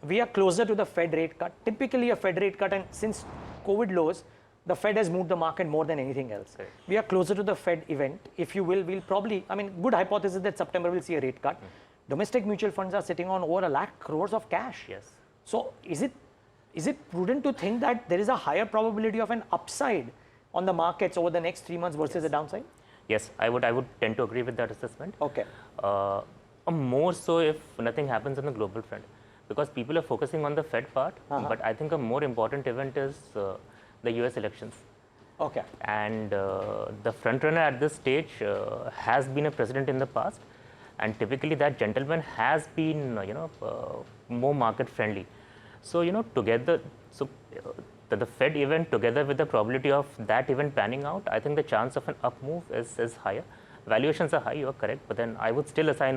we are closer to the Fed rate cut. Typically a Fed rate cut, and since COVID lows, the Fed has moved the market more than anything else. Right. We are closer to the Fed event. If you will, we'll probably, I mean, good hypothesis that September we'll see a rate cut. Domestic mutual funds are sitting on over 1 lakh crores of cash. Yes. So is it prudent to think that there is a higher probability of an upside on the markets over the next 3 months versus a downside? Yes, I would tend to agree with that assessment. Okay. More so if nothing happens on the global front, because people are focusing on the Fed part, but I think a more important event is the US elections. Okay. And the front runner at this stage has been a president in the past, and typically that gentleman has been more market friendly. So together, the Fed event together with the probability of that event panning out, I think the chance of an up move is higher. Valuations are high, you are correct, but then I would still assign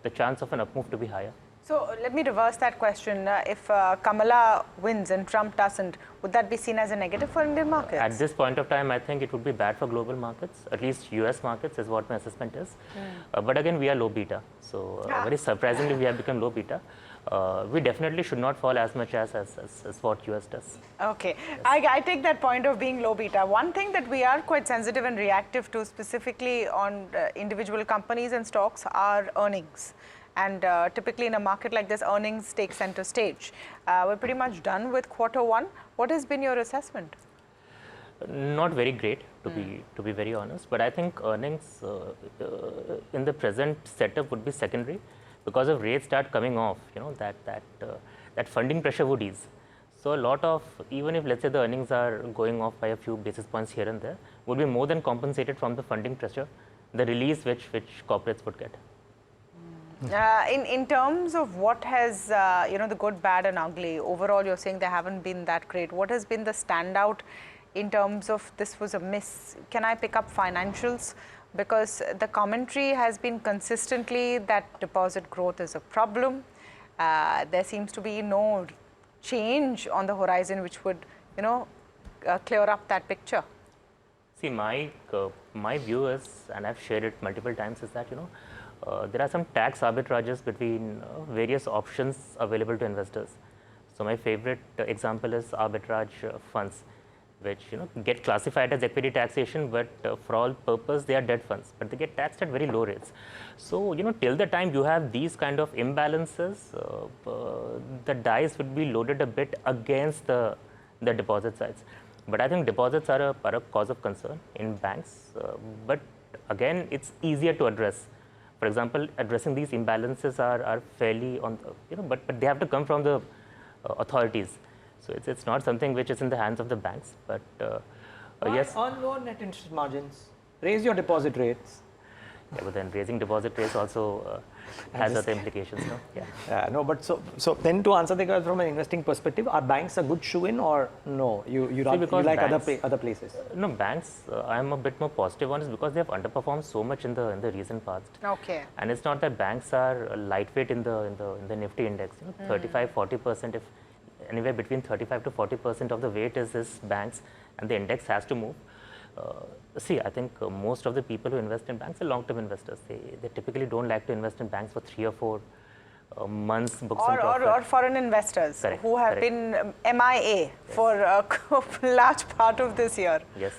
the chance of an up move to be higher. So let me reverse that question. If Kamala wins and Trump doesn't, would that be seen as a negative for Indian markets? At this point of time, I think it would be bad for global markets, at least US markets is what my assessment is. But again, we are low beta. So very surprisingly, we have become low beta. We definitely should not fall as much as what US does. Okay. Yes. I take that point of being low beta. One thing that we are quite sensitive and reactive to specifically on individual companies and stocks are earnings. And typically in a market like this, earnings take center stage. We're pretty much done with Q1. What has been your assessment? Not very great, to be very honest. But I think earnings in the present setup would be secondary, because if rates start coming off, that funding pressure would ease. So a lot of, even if let's say the earnings are going off by a few basis points here and there, would be more than compensated from the funding pressure, the release which corporates would get. In terms of what has, the good, bad and ugly, overall you're saying they haven't been that great. What has been the standout in terms of this was a miss? Can I pick up financials? Because the commentary has been consistently that deposit growth is a problem. There seems to be no change on the horizon which would, clear up that picture. See, my view is, and I've shared it multiple times, is that, there are some tax arbitrages between various options available to investors. So my favorite example is arbitrage funds, which get classified as equity taxation, but for all purpose they are debt funds, but they get taxed at very low rates. So till the time you have these kind of imbalances, the dice would be loaded a bit against the deposit sides. But I think deposits are a cause of concern in banks, but again it's easier to address. For example, addressing these imbalances are fairly on, but they have to come from the authorities. So it's not something which is in the hands of the banks, but yes. On lower net interest margins, raise your deposit rates. Yeah, but then raising deposit rates also has other implications. No? Yeah. No, but so then to answer the question from an investing perspective, are banks a good shoe-in or no? You like banks, other places? No, banks. I'm a bit more positive on it because they have underperformed so much in the recent past. Okay. And it's not that banks are lightweight in the Nifty index. 35-40%, if anywhere between 35 to 40% of the weight is banks, and the index has to move. See, I think most of the people who invest in banks are long-term investors. They typically don't like to invest in banks for 3 or 4 months. Books or foreign investors who have been MIA for a large part of this year. Yes.